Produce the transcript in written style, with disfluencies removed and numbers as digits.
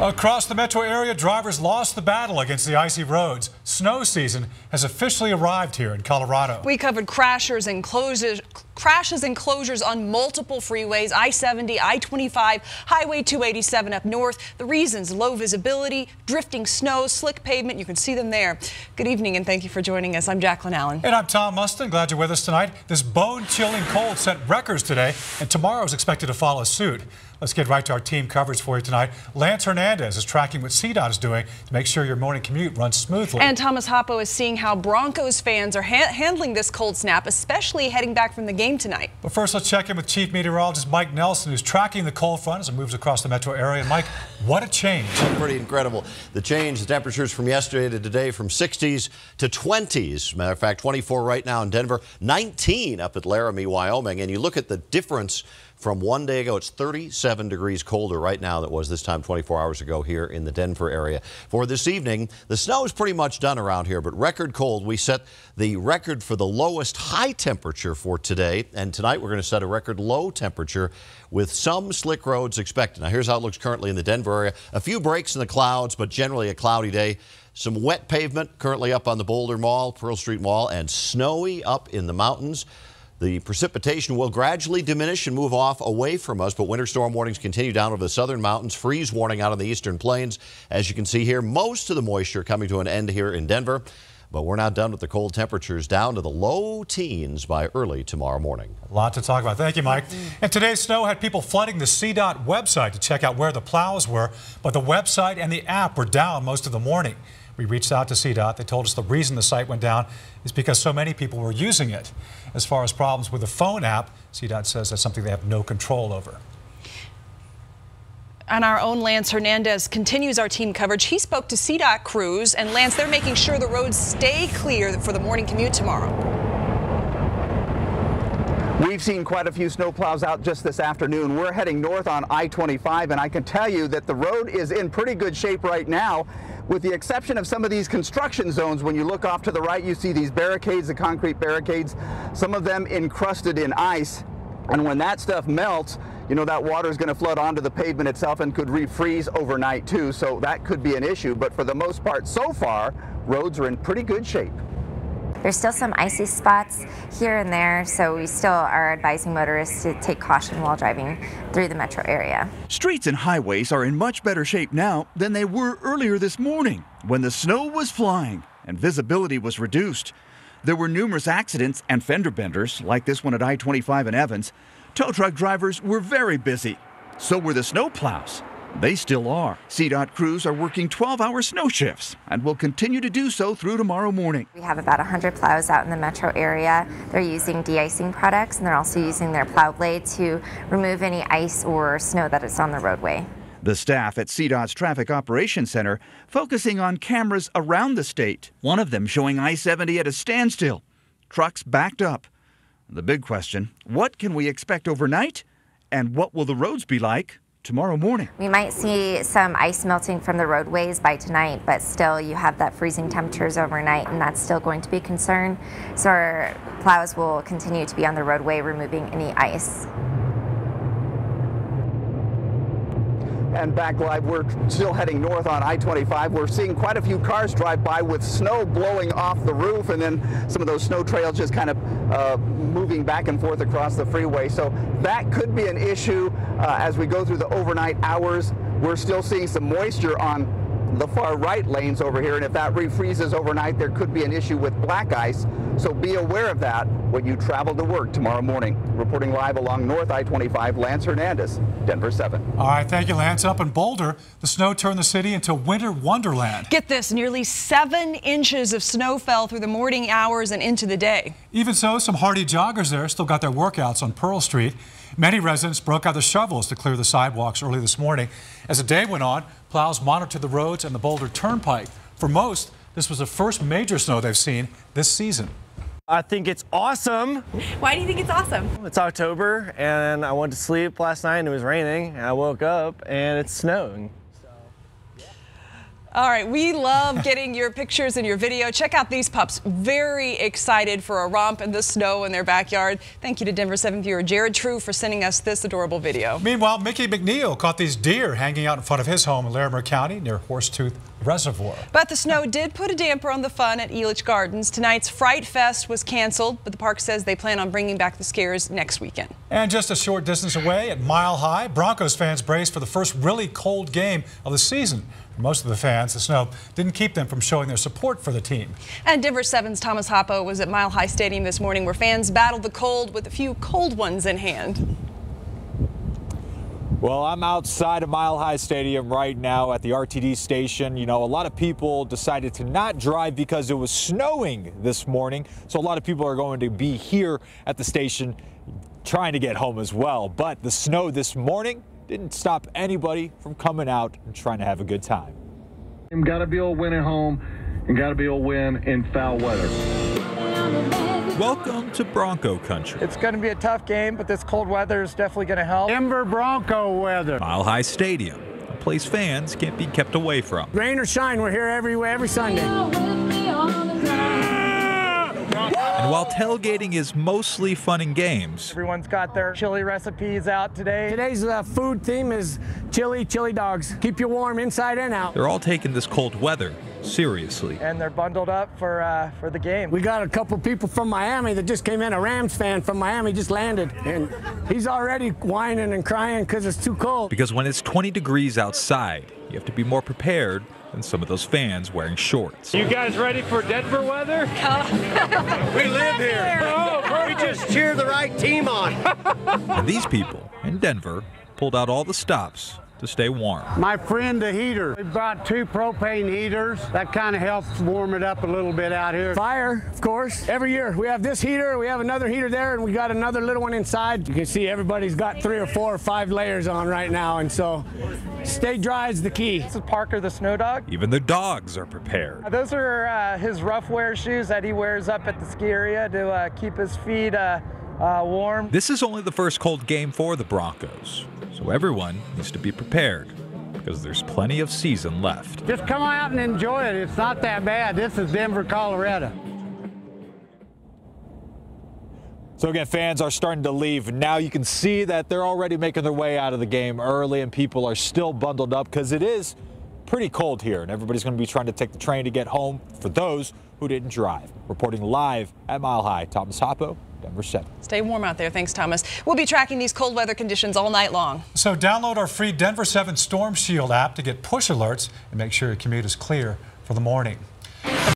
Across the metro area, drivers lost the battle against the icy roads. Snow season has officially arrived here in Colorado. We covered crashes and closures on multiple freeways, I-70, I-25, Highway 287 up north. The reasons: low visibility, drifting snow, slick pavement. You can see them there. Good evening and thank you for joining us. I'm Jacqueline Allen. And I'm Tom Mustin. Glad you're with us tonight. This bone-chilling cold set records today, and tomorrow is expected to follow suit. Let's get right to our team coverage for you tonight. Lance Hernandez is tracking what CDOT is doing to make sure your morning commute runs smoothly. And Thomas Hoppo is seeing how Broncos fans are handling this cold snap, especially heading back from the game tonight. But first, let's check in with Chief Meteorologist Mike Nelson, who's tracking the cold front as it moves across the metro area. Mike, what a change. Pretty incredible. The change, the temperatures from yesterday to today, from 60s to 20s. Matter of fact, 24 right now in Denver, 19 up at Laramie, Wyoming. And you look at the difference from one day ago. It's 37 degrees colder right now than it was this time 24 hours ago here in the Denver area. For this evening, the snow is pretty much done around here, but record cold. We set the record for the lowest high temperature for today, and tonight we're going to set a record low temperature with some slick roads expected. Now here's how it looks currently in the Denver area. A few breaks in the clouds, but generally a cloudy day. Some wet pavement currently up on the Boulder Mall, Pearl Street Mall, and snowy up in the mountains. The precipitation will gradually diminish and move off away from us, but winter storm warnings continue down over the southern mountains. Freeze warning out on the eastern plains. As you can see here, most of the moisture coming to an end here in Denver. But we're not done with the cold temperatures, down to the low teens by early tomorrow morning. A lot to talk about. Thank you, Mike. And today's snow had people flooding the CDOT website to check out where the plows were, but the website and the app were down most of the morning. We reached out to CDOT. They told us the reason the site went down is because so many people were using it. As far as problems with the phone app, CDOT says that's something they have no control over. And our own Lance Hernandez continues our team coverage. He spoke to CDOT crews, and Lance, they're making sure the roads stay clear for the morning commute tomorrow. We've seen quite a few snowplows out just this afternoon. We're heading north on I-25, and I can tell you that the road is in pretty good shape right now, with the exception of some of these construction zones. When you look off to the right, you see these barricades, the concrete barricades, some of them encrusted in ice. And when that stuff melts, you know, that water is going to flood onto the pavement itself and could refreeze overnight too. So that could be an issue. But for the most part, so far, roads are in pretty good shape. There's still some icy spots here and there, so we still are advising motorists to take caution while driving through the metro area. Streets and highways are in much better shape now than they were earlier this morning when the snow was flying and visibility was reduced. There were numerous accidents and fender benders, like this one at I-25 in Evans. Tow truck drivers were very busy. So were the snow plows. They still are. CDOT crews are working 12-hour snow shifts and will continue to do so through tomorrow morning. We have about 100 plows out in the metro area. They're using de-icing products, and they're also using their plow blade to remove any ice or snow that is on the roadway. The staff at CDOT's Traffic Operations Center focusing on cameras around the state, one of them showing I-70 at a standstill, trucks backed up. The big question, what can we expect overnight, and what will the roads be like tomorrow morning? We might see some ice melting from the roadways by tonight, but still you have that freezing temperatures overnight, and that's still going to be a concern. So our plows will continue to be on the roadway removing any ice. And back live, we're still heading north on I-25. We're seeing quite a few cars drive by with snow blowing off the roof, and then some of those snow trails just kind of moving back and forth across the freeway. So that could be an issue as we go through the overnight hours. We're still seeing some moisture on the far right lanes over here, and if that refreezes overnight, there could be an issue with black ice. So be aware of that when you travel to work tomorrow morning. Reporting live along North I-25, Lance Hernandez, Denver 7. All right, thank you, Lance. Up in Boulder, the snow turned the city into winter wonderland. Get this, nearly 7 inches of snow fell through the morning hours and into the day. Even so, some hardy joggers there still got their workouts on Pearl Street. Many residents broke out the shovels to clear the sidewalks early this morning. As the day went on, plows monitored the roads and the Boulder Turnpike. For most, this was the first major snow they've seen this season. I think it's awesome. Why do you think it's awesome? It's October, and I went to sleep last night and it was raining, and I woke up and it's snowing. All right, we love getting your pictures and your video. Check out these pups. Very excited for a romp in the snow in their backyard. Thank you to Denver 7 viewer Jared True for sending us this adorable video. Meanwhile, Mickey McNeil caught these deer hanging out in front of his home in Larimer County near Horsetooth Reservoir. But the snow did put a damper on the fun at Elitch Gardens. Tonight's Fright Fest was canceled, but the park says they plan on bringing back the scares next weekend. And just a short distance away at Mile High, Broncos fans brace for the first really cold game of the season. For most of the fans, the snow didn't keep them from showing their support for the team. And Denver 7's Thomas Hoppo was at Mile High Stadium this morning where fans battled the cold with a few cold ones in hand. Well, I'm outside of Mile High Stadium right now at the RTD station. You know, a lot of people decided to not drive because it was snowing this morning. So a lot of people are going to be here at the station trying to get home as well. But the snow this morning didn't stop anybody from coming out and trying to have a good time. Got to be able to win at home and got to be able to win in foul weather. Welcome to Bronco Country. It's going to be a tough game, but this cold weather is definitely going to help. Denver Bronco weather. Mile High Stadium, a place fans can't be kept away from. Rain or shine, we're here every Sunday. And while tailgating is mostly fun and games, Everyone's got their chili recipes out today. Today's food theme is chili dogs. Keep you warm inside and out. they're all taking this cold weather seriously. And they're bundled up for the game. We got a couple people from Miami that just came in. A Rams fan from Miami just landed, and he's already whining and crying because it's too cold. Because when it's 20 degrees outside, you have to be more prepared than some of those fans wearing shorts. You guys ready for Denver weather? We live here. Oh, we just cheer the right team on. And these people in Denver pulled out all the stops to stay warm. My friend, the heater. We brought 2 propane heaters. That kind of helps warm it up a little bit out here. Fire, of course. Every year we have this heater, we have another heater there, and we got another little one inside. You can see everybody's got 3 or 4 or 5 layers on right now, and so stay dry is the key. This is Parker the Snow Dog. Even the dogs are prepared. Those are his rough wear shoes that he wears up at the ski area to keep his feet warm. This is only the first cold game for the Broncos, so everyone needs to be prepared because there's plenty of season left. Just come out and enjoy it. It's not that bad. This is Denver, Colorado. So again, fans are starting to leave. Now you can see that they're already making their way out of the game early, and people are still bundled up because it is pretty cold here, and everybody's going to be trying to take the train to get home for those who didn't drive. Reporting live at Mile High, Thomas Hoppo, Denver 7. Stay warm out there. Thanks, Thomas. We'll be tracking these cold weather conditions all night long. So download our free Denver 7 Storm Shield app to get push alerts and make sure your commute is clear for the morning.